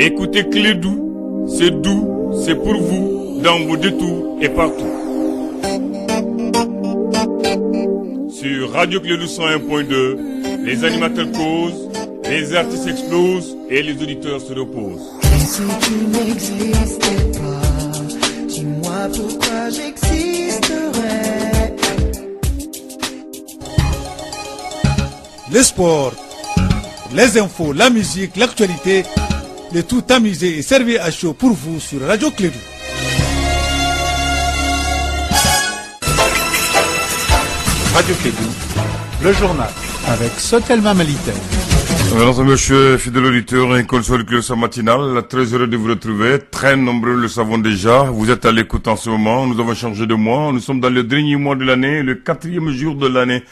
Écoutez Clédou, c'est doux, c'est pour vous, dans vos détours et partout. Sur Radio Clédou 101.2, les animateurs causent, les artistes explosent et les auditeurs se reposent. Et si tu n'existais pas, dis-moi pourquoi j'existerais. Le sport, les infos, la musique, l'actualité, le tout amusé et servi à chaud pour vous sur Radio Clédou. Radio Clédou, le journal, avec Sotelma Malitaire. Mesdames et messieurs, fidèles auditeurs, un console de sa matinale, très heureux de vous retrouver, très nombreux le savons déjà, vous êtes à l'écoute en ce moment, nous avons changé de mois, nous sommes dans le dernier mois de l'année, le 4e jour de l'année.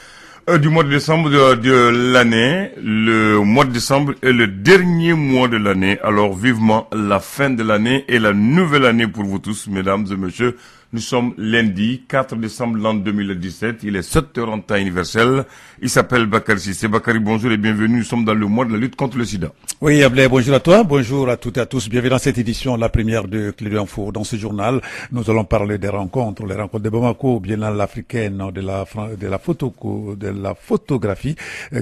Du mois de décembre de l'année, le mois de décembre est le dernier mois de l'année, alors vivement la fin de l'année et la nouvelle année pour vous tous, mesdames et messieurs. Nous sommes lundi 4 décembre l'an 2017, il est 7h en temps universel, il s'appelle Bakary Sissé. Bakary, bonjour et bienvenue, nous sommes dans le mois de la lutte contre le sida. Oui, Ablé, bonjour à toi, bonjour à toutes et à tous, bienvenue dans cette édition, la première de Clédou Info. Dans ce journal, nous allons parler des rencontres, les rencontres de Bamako, Biennale africaine, de la photographie,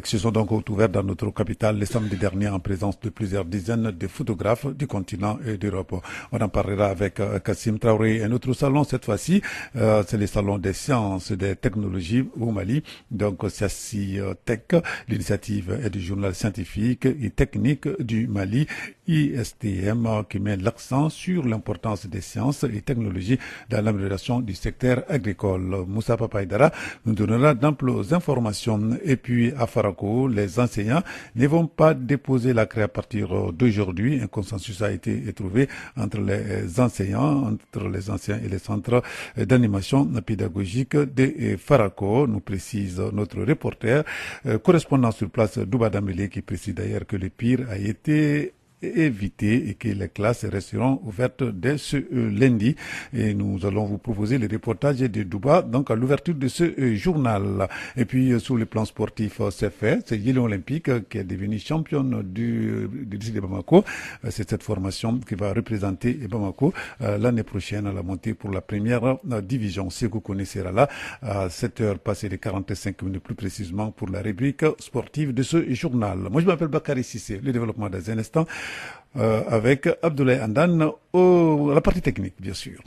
qui se sont donc ouvertes dans notre capitale le samedi dernier en présence de plusieurs dizaines de photographes du continent et d'Europe. On en parlera avec Kassim Traoré, un autre salon. Cette fois-ci, c'est le salon des sciences et des technologies au Mali. Donc, Siassi Tech, l'initiative est du journal scientifique et technique du Mali, ISTM, qui met l'accent sur l'importance des sciences et technologies dans l'amélioration du secteur agricole. Moussa Papaïdara nous donnera d'amples informations. Et puis, à Farako, les enseignants ne vont pas déposer la craie à partir d'aujourd'hui. Un consensus a été trouvé entre les enseignants, entre les anciens et les centres d'animation pédagogique de Farako, nous précise notre reporter, correspondant sur place Douba Damele, qui précise d'ailleurs que le pire a été éviter et que les classes resteront ouvertes dès ce lundi. Et nous allons vous proposer le reportage de Douba, donc à l'ouverture de ce journal. Et puis, sur le plan sportif, c'est fait. C'est Yéli Olympique qui est devenue championne du lycée de Bamako. C'est cette formation qui va représenter Bamako l'année prochaine à la montée pour la première division. Sekou Kone sera là à 7h passées de 45 minutes plus précisément pour la rubrique sportive de ce journal. Moi, je m'appelle Bakary Sissé. Le développement dans un instant. Avec Abdoulaye Andan à la partie technique, bien sûr.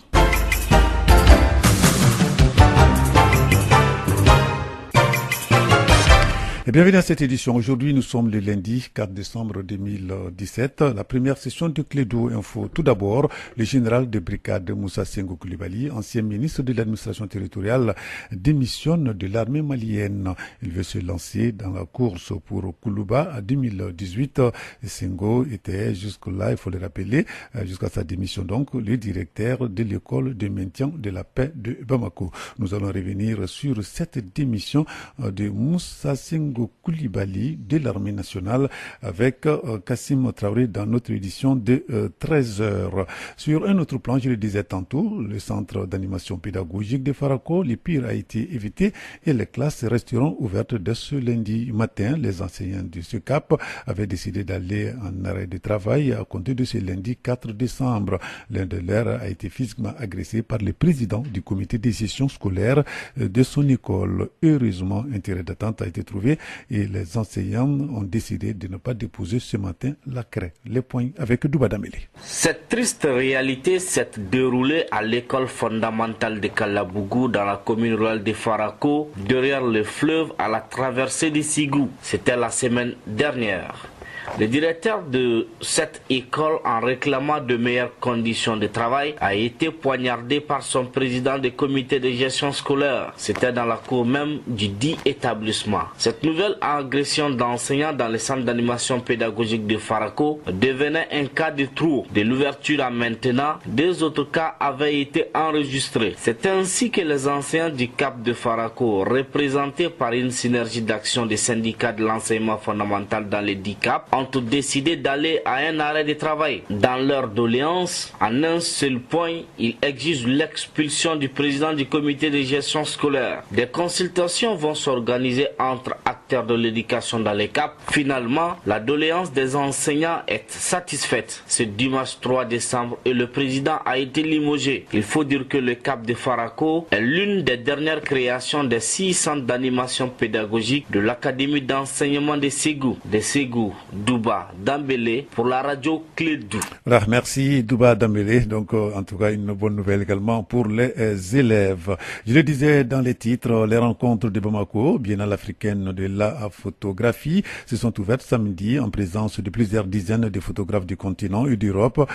Et bienvenue à cette édition. Aujourd'hui, nous sommes le lundi 4 décembre 2017, la première session de Clédou Info. Tout d'abord, le général de brigade Moussa Senghou Coulibaly, ancien ministre de l'administration territoriale, démissionne de l'armée malienne. Il veut se lancer dans la course pour Koulouba à 2018. Senghou était jusque-là, il faut le rappeler, jusqu'à sa démission donc, le directeur de l'école de maintien de la paix de Bamako. Nous allons revenir sur cette démission de Moussa Senghou Coulibaly de l'armée nationale avec Kassim Traoré dans notre édition de 13h. Sur un autre plan, je le disais tantôt, le centre d'animation pédagogique de Farako, le pire a été évité et les classes resteront ouvertes dès ce lundi matin. Les enseignants de ce CAP avaient décidé d'aller en arrêt de travail à compter de ce lundi 4 décembre. L'un de leurs a été physiquement agressé par le président du comité de gestion scolaire de son école. Heureusement, un terrain d'attente a été trouvé et les enseignants ont décidé de ne pas déposer ce matin la craie. Les points avec Douba Damele. Cette triste réalité s'est déroulée à l'école fondamentale de Kalabougou dans la commune rurale de Farako, derrière le fleuve à la traversée du Sigou. C'était la semaine dernière. Le directeur de cette école, en réclamant de meilleures conditions de travail, a été poignardé par son président du comité de gestion scolaire. C'était dans la cour même du dit établissement. Cette nouvelle agression d'enseignants dans le centre d'animation pédagogique de Farako devenait un cas de trop. De l'ouverture à maintenant, deux autres cas avaient été enregistrés. C'est ainsi que les enseignants du CAP de Farako, représentés par une synergie d'action des syndicats de l'enseignement fondamental dans les 10 CAP, ont décidé d'aller à un arrêt de travail. Dans leur doléance, en un seul point, ils exigent l'expulsion du président du comité de gestion scolaire. Des consultations vont s'organiser entre acteurs de l'éducation dans les CAP. Finalement, la doléance des enseignants est satisfaite. Ce dimanche 3 décembre et le président a été limogé. Il faut dire que le CAP de Farako est l'une des dernières créations des 6 centres d'animation pédagogique de l'Académie d'enseignement de Ségou, Douba, Dambélé pour la radio Clédou. Voilà, merci Douba Dambélé. Donc, en tout cas, une bonne nouvelle également pour les élèves. Je le disais dans les titres, les rencontres de Bamako, Biennale africaine de la photographie, se sont ouvertes samedi en présence de plusieurs dizaines de photographes du continent et d'Europe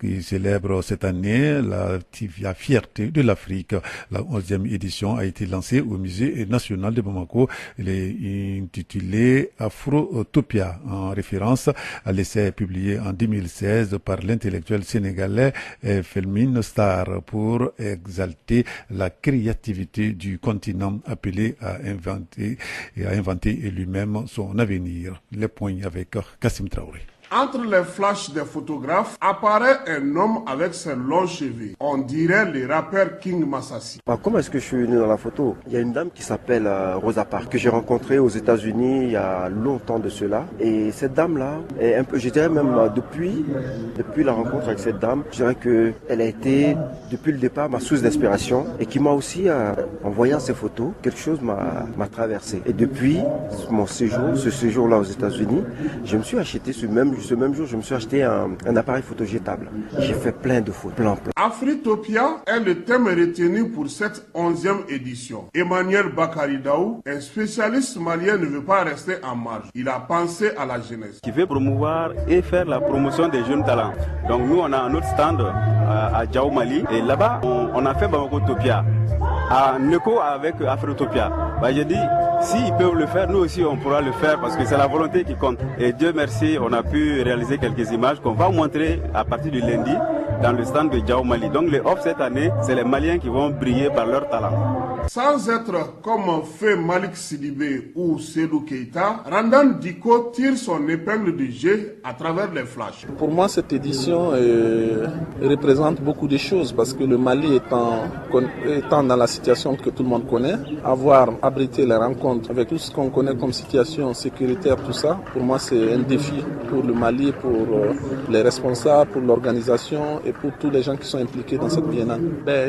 qui célèbrent cette année la fierté de l'Afrique. La 11e édition a été lancée au musée national de Bamako. Elle est intitulée Afrotopia, en référence à l'essai publié en 2016 par l'intellectuel sénégalais Felmin Star pour exalter la créativité du continent appelé à inventer lui-même son avenir. Les points avec Kassim Traoré. Entre les flashs des photographes apparaît un homme avec ses longs cheveux. On dirait le rappeur King Massassi. Comment est-ce que je suis venu dans la photo? Il y a une dame qui s'appelle Rosa Parks que j'ai rencontrée aux États-Unis il y a longtemps de cela. Et cette dame-là, est un peu, je dirais même depuis la rencontre avec cette dame, je dirais qu'elle a été depuis le départ ma source d'inspiration et qui m'a aussi, en voyant ces photos, quelque chose m'a traversé. Et depuis ce séjour-là aux États-Unis, je me suis acheté ce même jour, je me suis acheté un appareil photo jetable. J'ai fait plein de photos, plein. Afritopia est le thème retenu pour cette 11e édition. Emmanuel Bakari Daou, un spécialiste malien, ne veut pas rester en marge. Il a pensé à la jeunesse. Qui veut promouvoir et faire la promotion des jeunes talents. Donc nous, on a un autre stand à Djao Mali et là-bas, on a fait Bamakotopia en écho avec Afritopia. J'ai dit, s'ils peuvent le faire, nous aussi on pourra le faire parce que c'est la volonté qui compte. Et Dieu merci, on a pu réaliser quelques images qu'on va montrer à partir du lundi dans le stand de Djao Mali. Donc les off cette année, c'est les Maliens qui vont briller par leur talent. Sans être comme fait Malik Sidibé ou Sedou Keita, Randan Diko tire son épingle du jeu à travers les flashs. Pour moi, cette édition représente beaucoup de choses parce que le Mali étant dans la situation que tout le monde connaît, avoir abrité les rencontres avec tout ce qu'on connaît comme situation sécuritaire, tout ça, pour moi c'est un défi pour le Mali, pour les responsables, pour l'organisation et pour tous les gens qui sont impliqués dans cette biennale.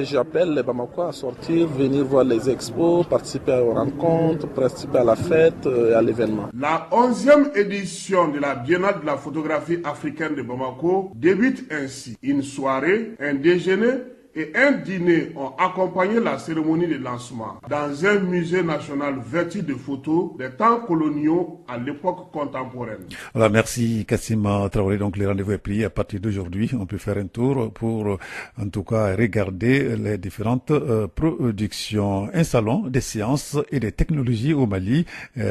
J'appelle les Bamakois à sortir, venir voir les expos, participer aux rencontres, participer à la fête et à l'événement. La 11e édition de la Biennale de la photographie africaine de Bamako débute ainsi. Une soirée, un déjeuner et un dîner ont accompagné la cérémonie de lancement dans un musée national vêtu de photos des temps coloniaux à l'époque contemporaine. Voilà, merci Kassim Traoré. Donc le rendez-vous est pris à partir d'aujourd'hui. On peut faire un tour pour en tout cas regarder les différentes productions. Un salon des sciences et des technologies au Mali,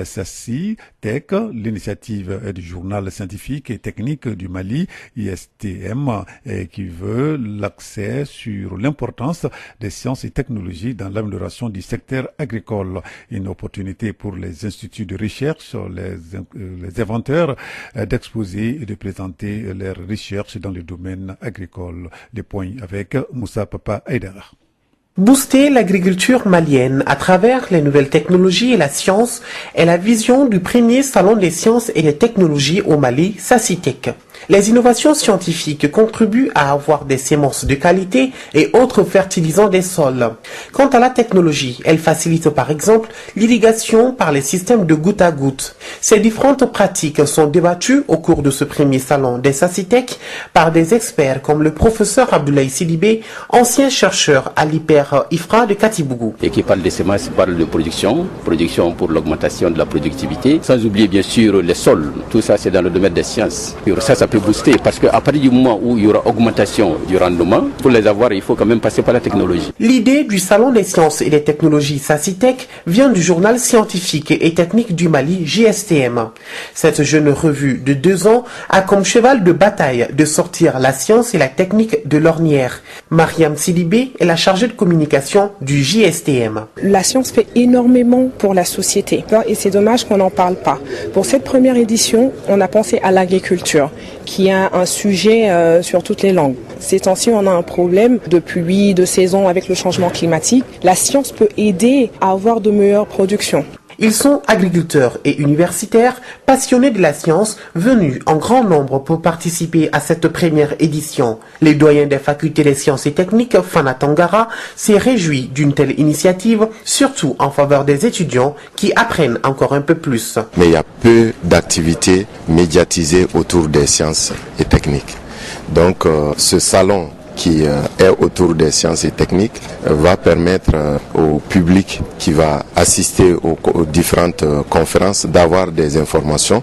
SACI Tech, l'initiative du journal scientifique et technique du Mali, ISTM, qui veut l'accès sur l'importance des sciences et technologies dans l'amélioration du secteur agricole. Une opportunité pour les instituts de recherche, les inventeurs d'exposer et de présenter leurs recherches dans le domaine agricole. Les points avec Moussa Papa Aïdara. Booster l'agriculture malienne à travers les nouvelles technologies et la science est la vision du premier salon des sciences et des technologies au Mali, SACITEC. Les innovations scientifiques contribuent à avoir des semences de qualité et autres fertilisants des sols. Quant à la technologie, elle facilite par exemple l'irrigation par les systèmes de goutte à goutte. Ces différentes pratiques sont débattues au cours de ce premier salon des SACITEC par des experts comme le professeur Abdoulaye Sidibé, ancien chercheur à l'IFRA de Katibougou. Et qui parle de semences, parle de production pour l'augmentation de la productivité, sans oublier bien sûr les sols. Tout ça c'est dans le domaine des sciences. Ça peut booster parce qu'à partir du moment où il y aura augmentation du rendement, pour les avoir, il faut quand même passer par la technologie. L'idée du Salon des sciences et des technologies SACITEC vient du journal scientifique et technique du Mali, JSTM. Cette jeune revue de 2 ans a comme cheval de bataille de sortir la science et la technique de l'ornière. Mariam Sidibé est la chargée de communication communication du JSTM. La science fait énormément pour la société et c'est dommage qu'on n'en parle pas. Pour cette première édition, on a pensé à l'agriculture, qui est un sujet sur toutes les langues. Ces temps-ci, on a un problème de pluie, de saison avec le changement climatique. La science peut aider à avoir de meilleures productions. Ils sont agriculteurs et universitaires, passionnés de la science, venus en grand nombre pour participer à cette première édition. Les doyens des facultés des sciences et techniques, Fana Tangara, s'est réjoui d'une telle initiative, surtout en faveur des étudiants qui apprennent encore un peu plus. Mais il y a peu d'activités médiatisées autour des sciences et techniques. Donc ce salon qui est autour des sciences et techniques va permettre au public qui va assister aux différentes conférences d'avoir des informations,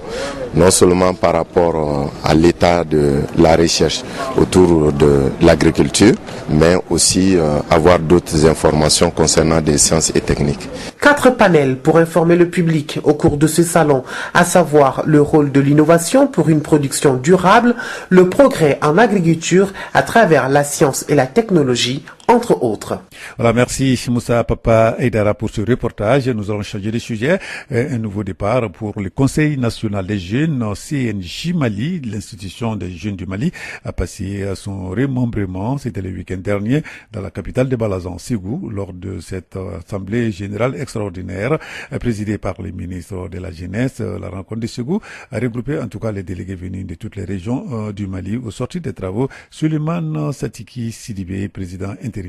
non seulement par rapport à l'état de la recherche autour de l'agriculture, mais aussi avoir d'autres informations concernant des sciences et techniques. 4 panels pour informer le public au cours de ce salon, à savoir le rôle de l'innovation pour une production durable, le progrès en agriculture à travers la science et la technologie, entre autres. Voilà, merci Moussa Papa Aïdara pour ce reportage. Nous allons changer de sujet. Un nouveau départ pour le Conseil national des jeunes, CNJ Mali. L'institution des jeunes du Mali a passé son remembrement, c'était le week-end dernier, dans la capitale de Balazan, Ségou, lors de cette assemblée générale extraordinaire présidée par le ministre de la Jeunesse. La rencontre de Ségou a regroupé en tout cas les délégués venus de toutes les régions du Mali. Au sortir des travaux, Suleiman Satiki Sidibé, président intérimaire,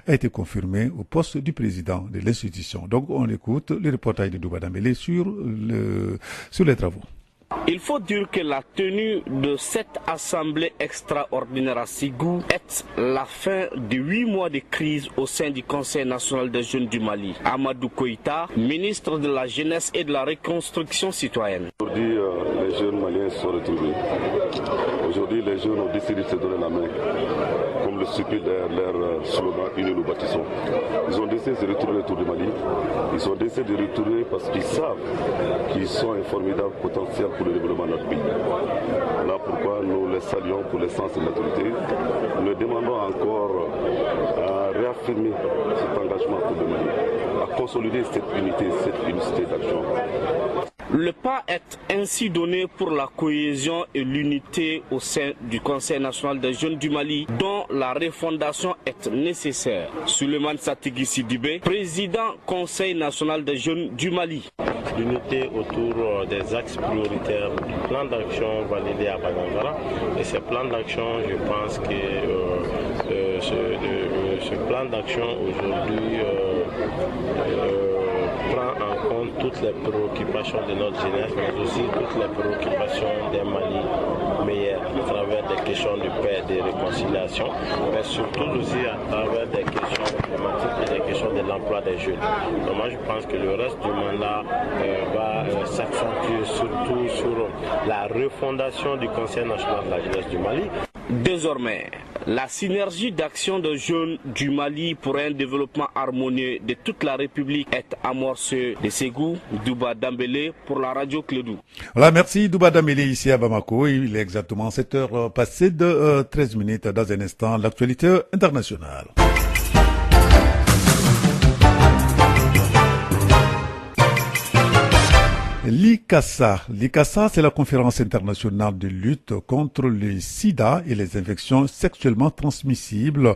a été confirmé au poste du président de l'institution. Donc on écoute le reportage de Douba Dambélé sur les travaux. Il faut dire que la tenue de cette assemblée extraordinaire à Ségou est la fin de 8 mois de crise au sein du Conseil national des jeunes du Mali. Amadou Koïta, ministre de la Jeunesse et de la Reconstruction citoyenne. Aujourd'hui, les jeunes maliens sont retrouvés. Aujourd'hui, les jeunes ont décidé de se donner la main. Comme le stipule leur slogan, unis nous bâtissons. Ils ont décidé de se retrouver autour du Mali. Ils ont décidé de retourner parce qu'ils savent qu'ils sont un formidable potentiel pour le développement de notre pays. Voilà pourquoi nous les saluons pour le sens de maturité. Nous les demandons encore à réaffirmer cet engagement pour le Mali, à consolider cette unité, cette unicité d'action. Le pas est ainsi donné pour la cohésion et l'unité au sein du Conseil national des jeunes du Mali, dont la refondation est nécessaire. Suleiman Satiki Sidibé, président Conseil national des jeunes du Mali. L'unité autour des axes prioritaires du plan d'action validé à Banangara. Et ce plan d'action, je pense que ce plan d'action aujourd'hui prend en compte toutes les préoccupations de notre jeunesse, mais aussi toutes les préoccupations d'un Mali meilleur à travers des questions de paix et de réconciliation, mais surtout aussi à travers des questions climatiques et des questions de l'emploi des jeunes. Donc moi je pense que le reste du mandat va s'accentuer surtout sur la refondation du Conseil national de la jeunesse du Mali. Désormais, la synergie d'action des jeunes du Mali pour un développement harmonieux de toute la République est amorcée de Ségou. Douba Dambélé pour la radio Clédou. Voilà, merci Douba Dambélé ici à Bamako. Il est exactement 7h passées de 13 minutes. Dans un instant, l'actualité internationale. L'ICASA, c'est la conférence internationale de lutte contre le sida et les infections sexuellement transmissibles.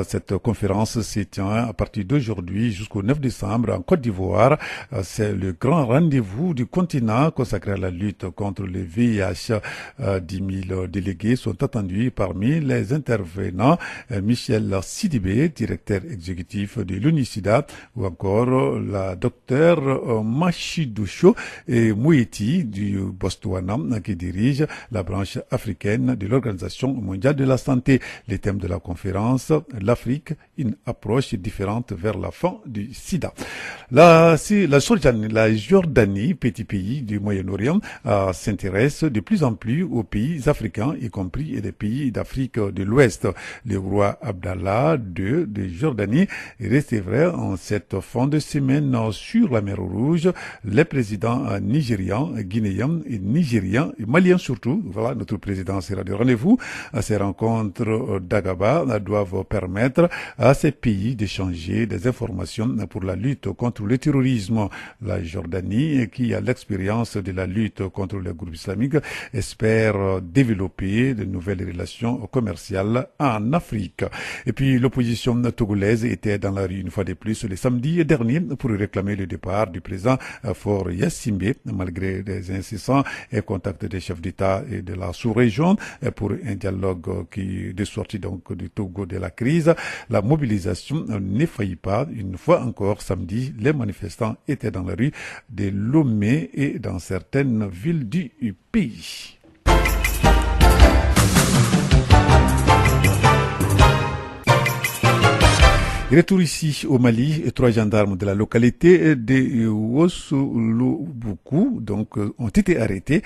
Cette conférence se tient à partir d'aujourd'hui jusqu'au 9 décembre en Côte d'Ivoire. C'est le grand rendez-vous du continent consacré à la lutte contre le VIH. 10 000 délégués sont attendus. Parmi les intervenants, Michel Sidibé, directeur exécutif de l'UNICIDA, ou encore la docteure Machidoucho et Moueti du Botswana qui dirige la branche africaine de l'Organisation mondiale de la santé. Les thèmes de la conférence, l'Afrique, une approche différente vers la fin du sida. La Jordanie, petit pays du Moyen-Orient, s'intéresse de plus en plus aux pays africains, y compris des pays d'Afrique de l'Ouest. Le roi Abdallah II de Jordanie recevrait en cette fin de semaine sur la mer Rouge le président présidents nigérians, guinéens et nigériens, et maliens surtout. Voilà, notre président sera de rendez-vous. Ces rencontres d'Agaba doivent permettre à ces pays d'échanger des informations pour la lutte contre le terrorisme. La Jordanie, qui a l'expérience de la lutte contre les groupes islamiques, espère développer de nouvelles relations commerciales en Afrique. Et puis l'opposition togolaise était dans la rue une fois de plus le samedi dernier pour réclamer le départ du président Faure Gnassingbé, malgré des incessants contacts des chefs d'État et de la sous-région pour un dialogue de sortie donc du Togo de la crise. La mobilisation ne faillit pas. Une fois encore samedi, les manifestants étaient dans la rue de Lomé et dans certaines villes du pays. Retour ici au Mali, 3 gendarmes de la localité de Oussouloubougou ont été arrêtés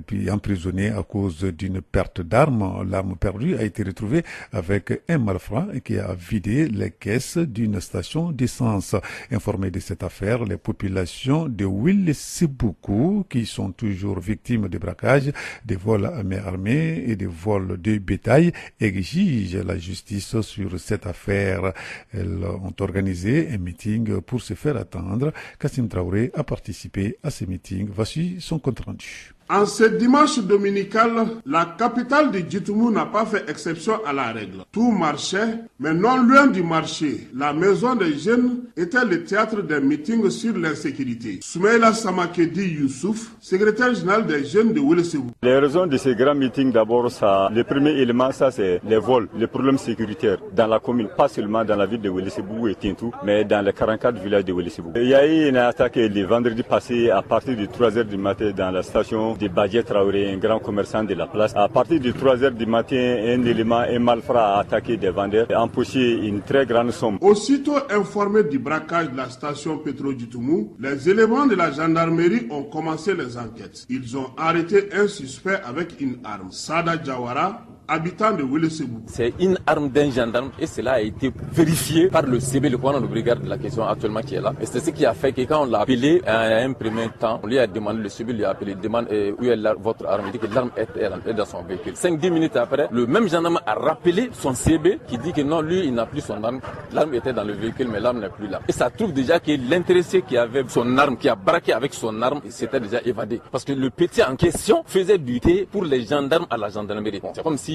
puis emprisonnés à cause d'une perte d'armes. L'arme perdue a été retrouvée avec un malfrat qui a vidé les caisses d'une station d'essence. Informés de cette affaire, les populations de Ouillissiboukou, qui sont toujours victimes de braquages, de vols à main armée et de vols de bétail, exigent la justice sur cette affaire. Elles ont organisé un meeting pour se faire attendre. Kassim Traoré a participé à ce meeting. Voici son compte rendu. En ce dimanche dominical, la capitale de Djitoumou n'a pas fait exception à la règle. Tout marchait, mais non loin du marché. La maison des jeunes était le théâtre d'un meeting sur l'insécurité. Soumaïla Samakedi Youssouf, secrétaire général des jeunes de Ouélésébou. Les raisons de ces grands meetings, d'abord, le premier élément, c'est les vols, les problèmes sécuritaires dans la commune, pas seulement dans la ville de Ouélésébou et Tintou, mais dans les 44 villages de Ouélésébou. Il y a eu une attaque le vendredi passé à partir de 3h du matin dans la station de Badje Traoré, un grand commerçant de la place. À partir de 3h du matin, un malfrat a attaqué des vendeurs et empoché une très grande somme. Aussitôt informés du braquage de la station Petro-Djitoumou, les éléments de la gendarmerie ont commencé les enquêtes. Ils ont arrêté un suspect avec une arme. Sada Jawara, habitant de Ouélésébou. C'est une arme d'un gendarme et cela a été vérifié par le CB, le commandant de brigade de la question actuellement qui est là. Et c'est ce qui a fait que quand on l'a appelé à un premier temps, on lui a demandé, le CB lui a appelé, demande où est votre arme. Il dit que l'arme est dans son véhicule. 5-10 minutes après, le même gendarme a rappelé son CB qui dit que non, lui, il n'a plus son arme. L'arme était dans le véhicule, mais l'arme n'est plus là. Et ça prouve déjà que l'intéressé qui avait son arme, qui a braqué avec son arme, s'était déjà évadé. Parce que le petit en question faisait du thé pour les gendarmes à la gendarmerie. C'est comme si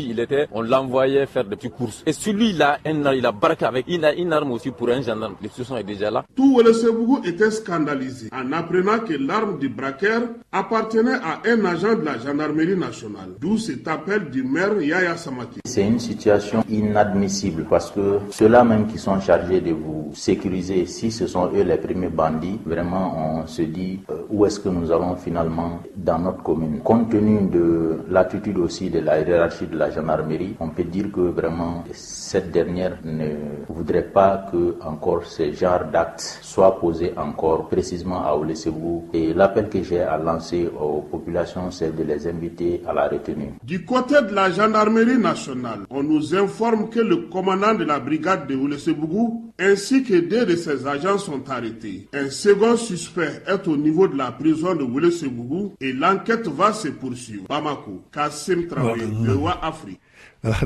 on l'envoyait faire des petites courses. Et celui-là, il a braqué avec, il a une arme aussi pour un gendarme. Les situations est déjà là. Tout Ouélésébou était scandalisé en apprenant que l'arme du braqueur appartenait à un agent de la gendarmerie nationale. D'où cet appel du maire Yaya Samaki. C'est une situation inadmissible parce que ceux-là même qui sont chargés de vous sécuriser, si ce sont eux les premiers bandits, vraiment on se dit où est-ce que nous allons finalement dans notre commune. Compte tenu de l'attitude aussi de la hiérarchie de la gendarmerie, on peut dire que vraiment cette dernière ne voudrait pas que encore ce genre d'actes soient posés encore précisément à Ouélésébou. Et l'appel que j'ai à lancer aux populations, c'est de les inviter à la retenue. Du côté de la gendarmerie nationale, on nous informe que le commandant de la brigade de Ouélésébou ainsi que 2 de ses agents sont arrêtés. Un second suspect est au niveau de la prison de Ouélésébou et l'enquête va se poursuivre. Bamako, Kassim Traoré, le roi Afrique.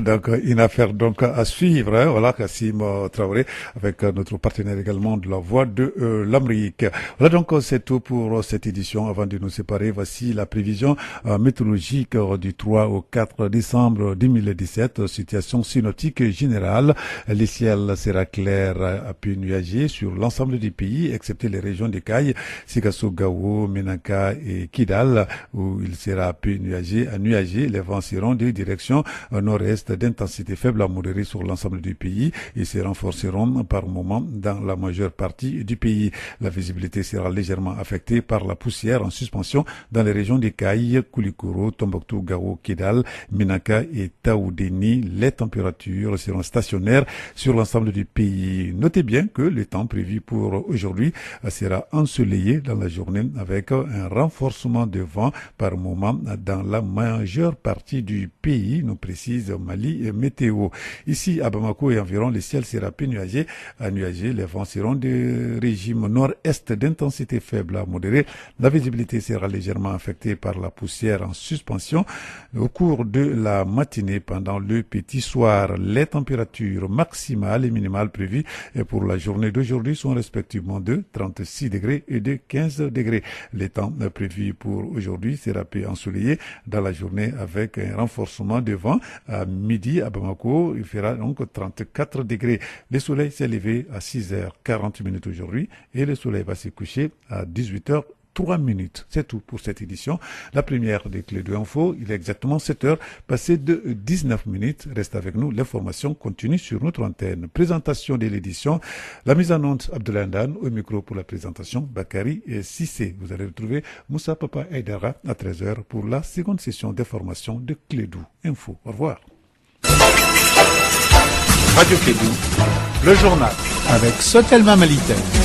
Donc, une affaire donc à suivre, hein, voilà, Kassim Traoré, avec notre partenaire également de la Voix de l'Amérique. Voilà, donc c'est tout pour cette édition. Avant de nous séparer, voici la prévision météorologique du 3 au 4 décembre 2017. Situation synoptique générale. Le ciel sera clair à peu nuagé sur l'ensemble du pays, excepté les régions de Kaye, Sikasso, Gao, Menaka et Kidal, où il sera à peu nuagé à nuagé. Les vents seront de direction nord-est d'intensité faible à modérée sur l'ensemble du pays et se renforceront par moments dans la majeure partie du pays. La visibilité sera légèrement affectée par la poussière en suspension dans les régions des Kaye, Koulikoro, Tombouctou, Gao, Kidal, Menaka et Taoudéni. Les températures seront stationnaires sur l'ensemble du pays. Notez bien que le temps prévu pour aujourd'hui sera ensoleillé dans la journée avec un renforcement de vent par moment dans la majeure partie du pays. Nous nous précise Mali Météo. Ici, à Bamako et environ, le ciel sera peu nuagé. Les vents seront de régime nord-est d'intensité faible à modérée. La visibilité sera légèrement affectée par la poussière en suspension. Au cours de la matinée, pendant le petit soir, les températures maximales et minimales prévues pour la journée d'aujourd'hui sont respectivement de 36 degrés et de 15 degrés. Les temps prévus pour aujourd'hui sera peu ensoleillé dans la journée avec un renforcement de vent. À midi, à Bamako, il fera donc 34 degrés. Le soleil s'est levé à 6h40 aujourd'hui et le soleil va se coucher à 18h. 3 minutes. C'est tout pour cette édition. La première des Clés de l'info, il est exactement 7h, passé de 19 minutes. Reste avec nous, l'information continue sur notre antenne. Présentation de l'édition, la mise en onde Abdoulaye Ndane, au micro pour la présentation, Bakary et Sissé. Vous allez retrouver Moussa Papa Aïdara à 13h pour la seconde session d'information de Clédou Info. Au revoir. Radio Clédou, le journal avec Sotelma Malitel.